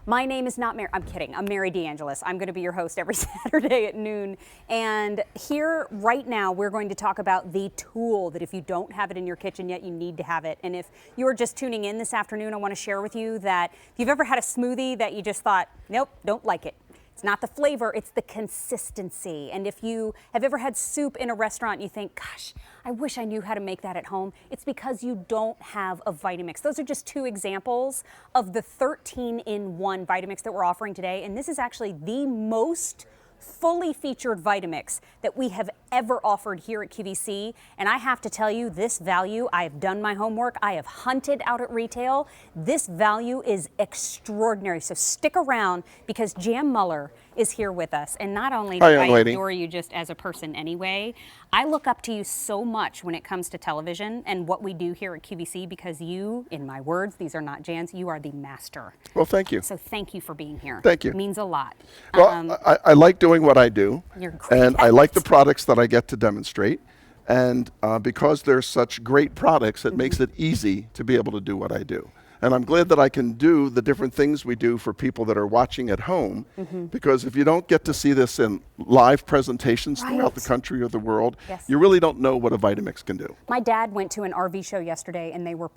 My name is not Mary. I'm kidding. I'm Mary DeAngelis. I'm going to be your host every Saturday at noon. And here, right now, we're going to talk about the tool that if you don't have it in your kitchen yet, you need to have it. And if you're just tuning in this afternoon, I want to share with you that if you've ever had a smoothie that you just thought, nope, don't like it. It's not the flavor, it's the consistency. And if you have ever had soup in a restaurant and you think, gosh, I wish I knew how to make that at home, it's because you don't have a Vitamix. Those are just two examples of the 13-in-1 Vitamix that we're offering today. And this is actually the most fully featured Vitamix that we have ever offered here at QVC. And I have to tell you, this value, I have done my homework, I have hunted out at retail. This value is extraordinary. So stick around because Jan Muller is here with us. And not only do I adore you just as a person anyway, I look up to you so much when it comes to television and what we do here at QVC because you, in my words, these are not Jan's, you are the master. Well, thank you. So thank you for being here. Thank you. It means a lot. Well, I like doing what I do. You're great. And I like the products that I get to demonstrate. And because they're such great products, it makes it easy to be able to do what I do. And I'm glad that I can do the different things we do for people that are watching at home, because if you don't get to see this in live presentations throughout the country or the world, you really don't know what a Vitamix can do. My dad went to an RV show yesterday and they were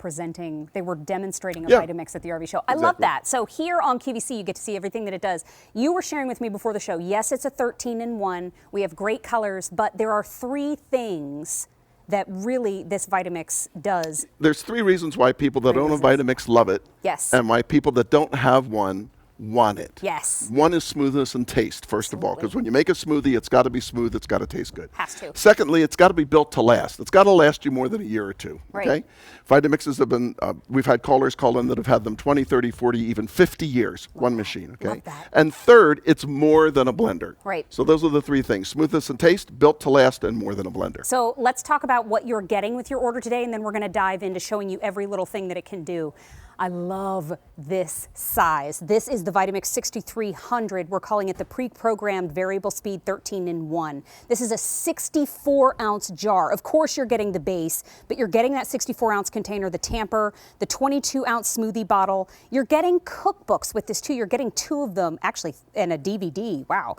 demonstrating a Vitamix at the RV show. I love that. So here on QVC, you get to see everything that it does. You were sharing with me before the show, yes, it's a 13-in-1. We have great colors, but there are three things that really this Vitamix does. There's three reasons why people that own a Vitamix love it. Yes. And why people that don't have one want it. Yes. One is smoothness and taste, first of all, because when you make a smoothie, it's got to be smooth, it's got to taste good. Has to. Secondly, it's got to be built to last. It's got to last you more than a year or two. Right. Okay? Vitamixes have been, we've had callers call in that have had them 20, 30, 40, even 50 years, one machine. Okay? Love that. And third, it's more than a blender. Right. So those are the three things: smoothness and taste, built to last, and more than a blender. So let's talk about what you're getting with your order today, and then we're going to dive into showing you every little thing that it can do. I love this size. This is the Vitamix 6300. We're calling it the pre-programmed variable speed 13-in-1. This is a 64-ounce jar. Of course, you're getting the base, but you're getting that 64-ounce container, the tamper, the 22-ounce smoothie bottle. You're getting cookbooks with this too. You're getting two of them, actually, and a DVD. Wow.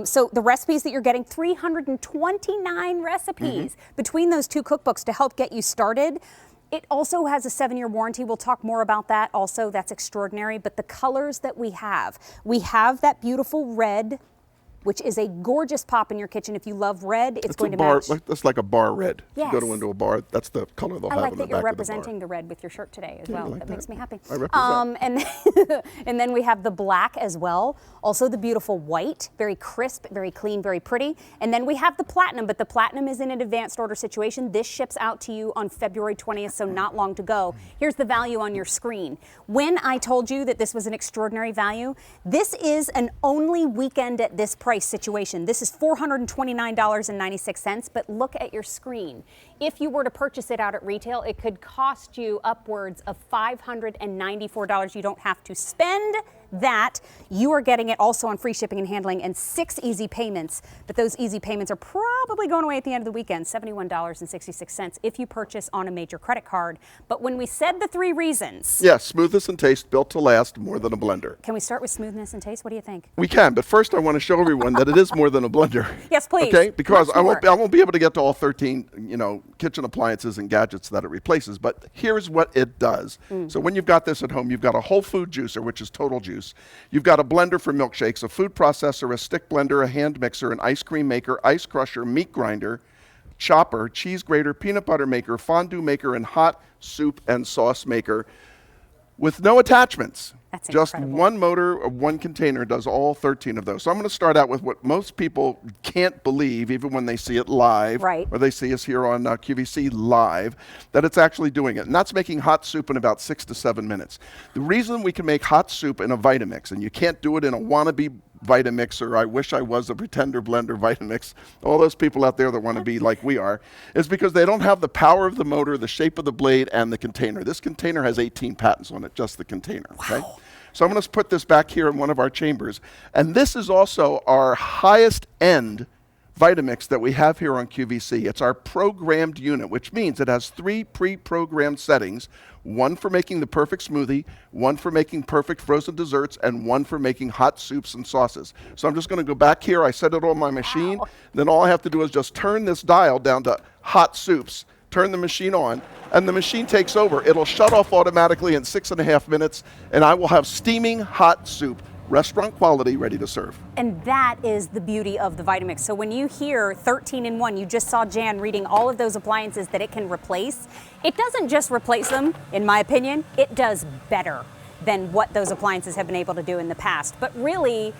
So the recipes that you're getting, 329 recipes between those two cookbooks to help get you started. It also has a 7-year warranty. We'll talk more about that also. That's extraordinary. But the colors that we have that beautiful red, which is a gorgeous pop in your kitchen. If you love red, it's going to match. That's like a bar red. Yes. If you go into a bar, that's the color they'll have in the back of the bar. I like that you're representing the red with your shirt today as well. Like that makes me happy. I represent. And then we have the black as well. Also the beautiful white, very crisp, very clean, very pretty. And then we have the platinum, but the platinum is in an advanced order situation. This ships out to you on February 20th, so not long to go. Here's the value on your screen. When I told you that this was an extraordinary value, this is an only weekend at this price situation. This is $429.96, but look at your screen. If you were to purchase it out at retail, it could cost you upwards of $594. You don't have to spend that. You are getting it also on free shipping and handling and 6 easy payments, but those easy payments are probably going away at the end of the weekend, $71.66 if you purchase on a major credit card. But when we said the three reasons. Yes, smoothness and taste, built to last, more than a blender. Can we start with smoothness and taste? What do you think? We can, but first I want to show everyone that it is more than a blender. Yes, please. Okay, because I won't be able to get to all 13, kitchen appliances and gadgets that it replaces, but here's what it does. So when you've got this at home, you've got a whole food juicer, which is total juice. You've got a blender for milkshakes, a food processor, a stick blender, a hand mixer, an ice cream maker, ice crusher, meat grinder, chopper, cheese grater, peanut butter maker, fondue maker, and hot soup and sauce maker with no attachments. That's just incredible. one motor or one container does all 13 of those. So I'm going to start out with what most people can't believe, even when they see it live, right, or they see us here on QVC live, that it's actually doing it. And that's making hot soup in about 6 to 7 minutes. The reason we can make hot soup in a Vitamix, and you can't do it in a wannabe Vitamix, or I wish I was a pretender blender Vitamix, all those people out there that want to be like we are, is because they don't have the power of the motor, the shape of the blade, and the container. This container has 18 patents on it, just the container. Wow. Okay? So I'm going to put this back here in one of our chambers. And this is also our highest end Vitamix that we have here on QVC. It's our programmed unit, which means it has 3 pre-programmed settings, one for making the perfect smoothie, one for making perfect frozen desserts, and one for making hot soups and sauces. So I'm just going to go back here. I set it on my machine. Wow. Then all I have to do is just turn this dial down to hot soups, turn the machine on, and the machine takes over. It'll shut off automatically in 6.5 minutes, and I will have steaming hot soup, restaurant quality, ready to serve. And that is the beauty of the Vitamix. So when you hear 13 in 1, you just saw Jan reading all of those appliances that it can replace. It doesn't just replace them, in my opinion, it does better than what those appliances have been able to do in the past. But really,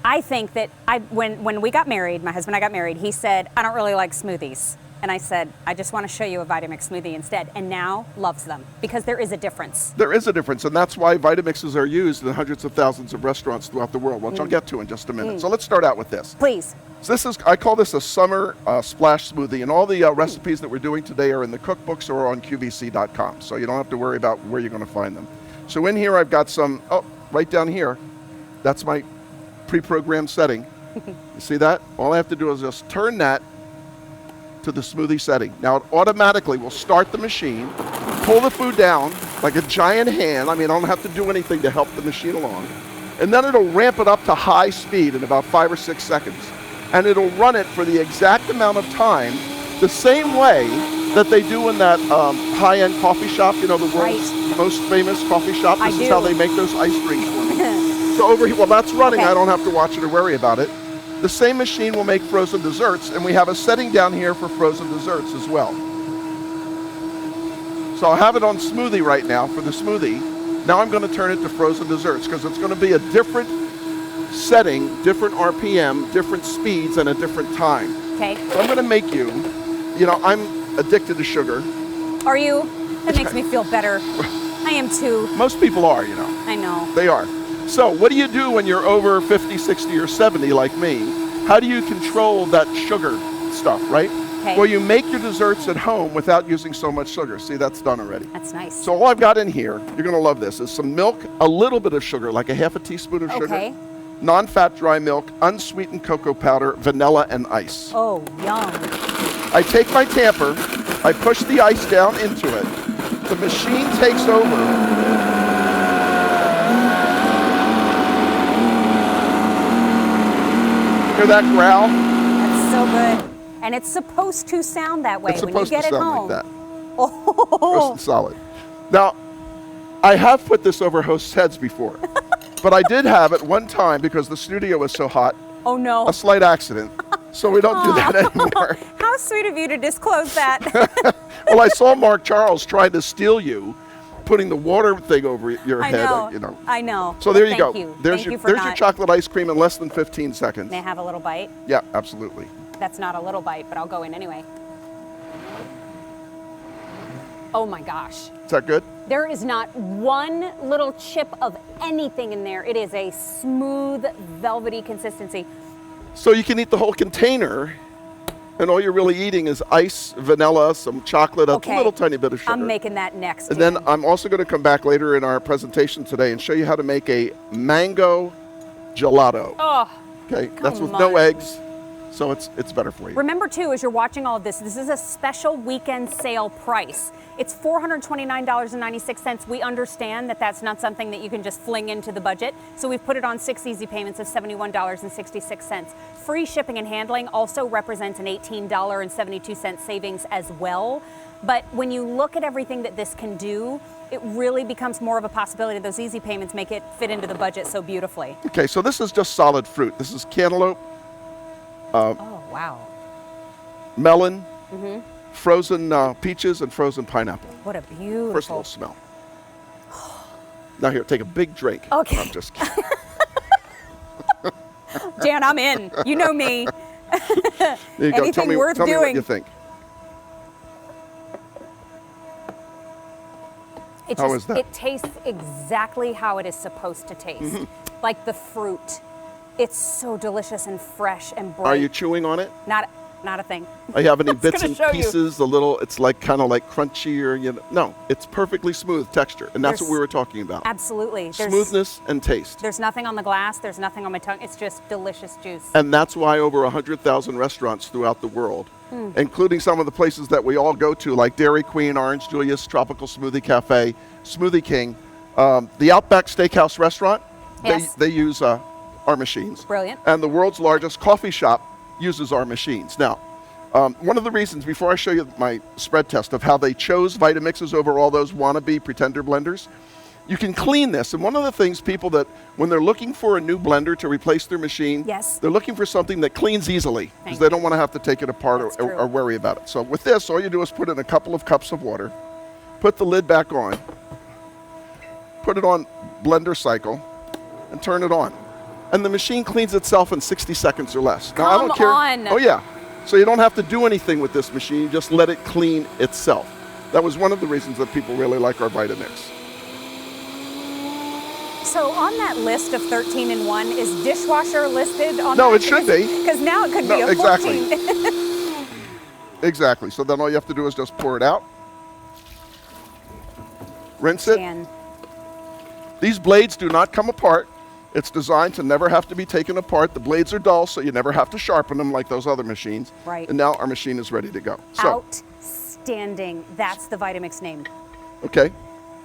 I think that when we got married, my husband and I got married, he said, I don't really like smoothies. And I said, I just want to show you a Vitamix smoothie instead. And now loves them because there is a difference. There is a difference, and that's why Vitamixes are used in hundreds of thousands of restaurants throughout the world, which I'll get to in just a minute. So let's start out with this. Please. So this is, I call this a summer splash smoothie, and all the recipes that we're doing today are in the cookbooks or on QVC.com, so you don't have to worry about where you're going to find them. So in here I've got some, right down here, that's my pre-programmed setting. You see that? All I have to do is just turn that to the smoothie setting. Now it automatically will start the machine, pull the food down like a giant hand. I mean, I don't have to do anything to help the machine along. And then it'll ramp it up to high speed in about 5 or 6 seconds. And it'll run it for the exact amount of time, the same way that they do in that high-end coffee shop, you know, the world's most famous coffee shop. This is how they make those ice drinks for me. So over here, while that's running, I don't have to watch it or worry about it. The same machine will make frozen desserts, and we have a setting down here for frozen desserts as well. So I'll have it on smoothie right now for the smoothie. Now I'm going to turn it to frozen desserts because it's going to be a different setting, different RPM, different speeds, and a different time. Okay. So I'm going to make you know, I'm addicted to sugar. Are you? That makes me feel better. I am too. Most people are, you know. I know. They are. So what do you do when you're over 50, 60, or 70 like me? How do you control that sugar stuff, right? Okay. Well, you make your desserts at home without using so much sugar. See, that's done already. That's nice. So all I've got in here, you're going to love this, is some milk, a little bit of sugar, like a half a teaspoon of sugar, non-fat dry milk, unsweetened cocoa powder, vanilla, and ice. Oh, yum. I take my tamper, I push the ice down into it. The machine takes over. Hear that growl? That's so good. And it's supposed to sound that way it's when you get it home. Like that. Roast and solid. Now, I have put this over hosts' heads before, but I did have at one time, because the studio was so hot, a slight accident. So we don't do that anymore. How sweet of you to disclose that. Well, I saw Mark Charles trying to steal you, putting the water thing over your head. You know. I know. So there you go. There's your chocolate ice cream in less than 15 seconds. May I have a little bite? Yeah, absolutely. That's not a little bite, but I'll go in anyway. Oh my gosh. Is that good? There is not one little chip of anything in there. It is a smooth, velvety consistency. So you can eat the whole container, and all you're really eating is ice, vanilla, some chocolate, a little tiny bit of sugar. I'm making that next. And then I'm also going to come back later in our presentation today and show you how to make a mango gelato. Oh, okay, that's with no eggs. So it's better for you. Remember too, as you're watching all of this, this is a special weekend sale price. It's $429.96. We understand that that's not something that you can just fling into the budget. So we've put it on 6 easy payments of $71.66. Free shipping and handling also represents an $18.72 savings as well. But when you look at everything that this can do, it really becomes more of a possibility. Those easy payments make it fit into the budget so beautifully. Okay, so this is just solid fruit. This is cantaloupe. Oh, wow. Melon, frozen peaches, and frozen pineapple. What a beautiful. First little smell. Now here, take a big drink. Okay. I'm just kidding. Jan, I'm in. You know me. There you go. Anything Tell me worth what doing. you think. How is that? It tastes exactly how it is supposed to taste. Like the fruit. It's so delicious and fresh and bright. Are you chewing on it? Not Not a thing. I have any bits gonna and show you. pieces, a little, it's like kind of like crunchy or, no, it's perfectly smooth texture. And that's what we were talking about. Absolutely. Smoothness and taste. There's nothing on the glass. There's nothing on my tongue. It's just delicious juice. And that's why over 100,000 restaurants throughout the world, including some of the places that we all go to, like Dairy Queen, Orange Julius, Tropical Smoothie Cafe, Smoothie King, the Outback Steakhouse restaurant, Yes. they use our machines. Brilliant. And the world's largest coffee shop uses our machines. Now, one of the reasons, before I show you my spread test of how they chose Vitamixes over all those wannabe pretender blenders, you can clean this. And one of the things people that, when they're looking for a new blender to replace their machine, Yes. they're looking for something that cleans easily because they don't want to have to take it apart or worry about it. So with this, all you do is put in a couple of cups of water, put the lid back on, put it on blender cycle, and turn it on. And the machine cleans itself in 60 seconds or less. Now, I don't care. on. Oh, yeah. So you don't have to do anything with this machine. You just let it clean itself. That was one of the reasons that people really like our Vitamix. So on that list of 13 in 1, is dishwasher listed on No, that? it should be. Because now it could be a exactly. 14. Exactly. So then all you have to do is just pour it out. Rinse it. And These blades do not come apart. It's designed to never have to be taken apart. The blades are dull, so you never have to sharpen them like those other machines. Right. And now our machine is ready to go. So, outstanding. That's the Vitamix name. okay.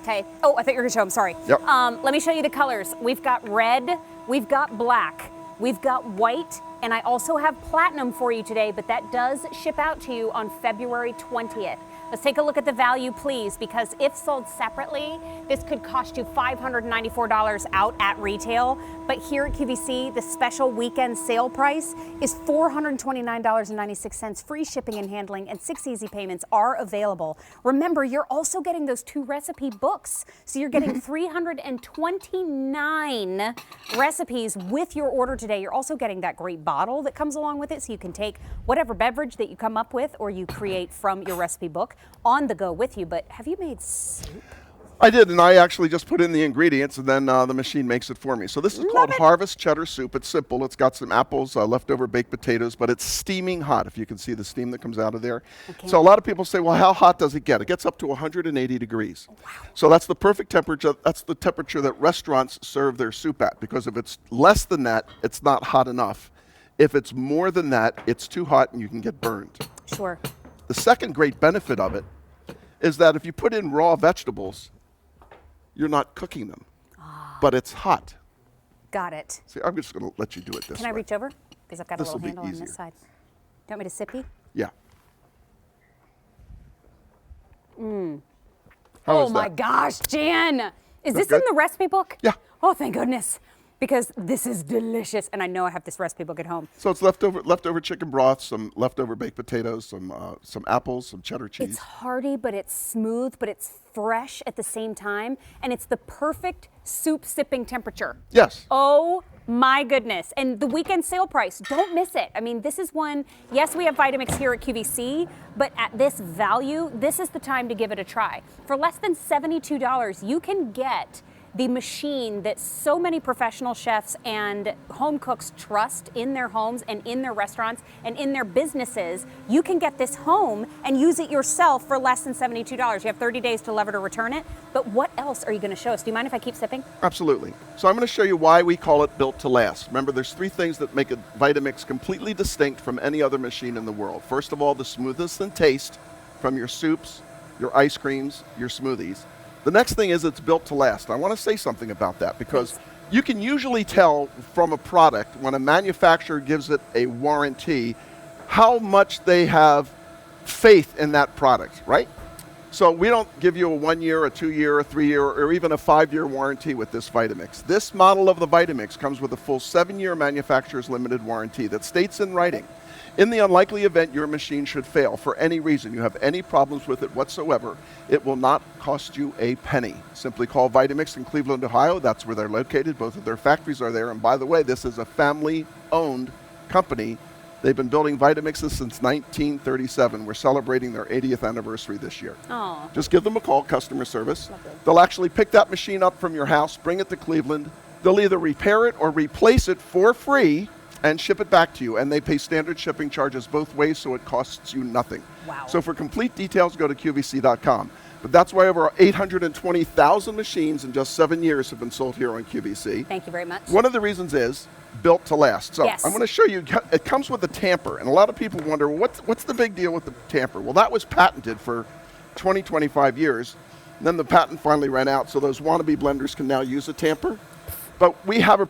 Okay. Oh, I thought you were going to show them. Sorry. Yep. Let me show you the colors. We've got red, we've got black, we've got white, and I also have platinum for you today, but that does ship out to you on February 20th. Let's take a look at the value, please, because if sold separately, this could cost you $594 out at retail. But here at QVC, the special weekend sale price is $429.96. Free shipping and handling and 6 easy payments are available. Remember, you're also getting those 2 recipe books. So you're getting 329 recipes with your order today. You're also getting that great bottle that comes along with it, so you can take whatever beverage that you come up with or you create from your recipe book on the go with you. But have you made soup? I did, and I actually just put in the ingredients, and then the machine makes it for me. So this is called Harvest Cheddar Soup. It's simple. It's got some apples, leftover baked potatoes, but it's steaming hot, if you can see the steam that comes out of there. Okay. So a lot of people say, well, how hot does it get? It gets up to 180 degrees. Wow. So that's the perfect temperature. That's the temperature that restaurants serve their soup at, because if it's less than that, it's not hot enough. If it's more than that, it's too hot and you can get burned. Sure. The second great benefit of it is that if you put in raw vegetables, you're not cooking them, but it's hot. Got it. See, I'm just going to let you do it this way. Can I reach over? Because I've got a This little will be handle on easier. this side. Do you want me to sippy? Yeah. Oh How is my that? gosh, Jan! Is That this good? in the recipe book? Yeah. Oh, thank goodness. Because this is delicious, and I know I have this recipe book at home. So it's leftover chicken broth, some leftover baked potatoes, some apples, some cheddar cheese. It's hearty, but it's smooth, but it's fresh at the same time, and it's the perfect soup sipping temperature. Yes. Oh my goodness. And the weekend sale price, don't miss it. I mean, this is one, yes, we have Vitamix here at QVC, but at this value, this is the time to give it a try. For less than $72, you can get the machine that so many professional chefs and home cooks trust in their homes and in their restaurants and in their businesses. You can get this home and use it yourself for less than $72. You have 30 days to lever to return it. But what else are you going to show us? Do you mind if I keep sipping? Absolutely. So I'm going to show you why we call it built to last. Remember, there's 3 things that make a Vitamix completely distinct from any other machine in the world. First of all, the smoothness and taste from your soups, your ice creams, your smoothies. The next thing is it's built to last. I want to say something about that, because you can usually tell from a product when a manufacturer gives it a warranty how much they have faith in that product, right? So we don't give you a 1 year, a 2 year, a 3 year, or even a 5 year warranty with this Vitamix. This model of the Vitamix comes with a full 7 year manufacturer's limited warranty that states in writing, in the unlikely event your machine should fail for any reason, you have any problems with it whatsoever, it will not cost you a penny. Simply call Vitamix in Cleveland, Ohio. That's where they're located. Both of their factories are there. And by the way, this is a family-owned company. They've been building Vitamixes since 1937. We're celebrating their 80th anniversary this year. Oh. Just give them a call, customer service. Lovely. They'll actually pick that machine up from your house, bring it to Cleveland. They'll either repair it or replace it for free and ship it back to you. And they pay standard shipping charges both ways, so it costs you nothing. Wow. So for complete details, go to QVC.com. But that's why over 820,000 machines in just 7 years have been sold here on QVC. Thank you very much. One of the reasons is built to last. So Yes. I'm going to show you, it comes with a tamper. And a lot of people wonder, well, what's the big deal with the tamper? Well, that was patented for 20, 25 years. And then the patent finally ran out, so those wannabe blenders can now use a tamper. But we have a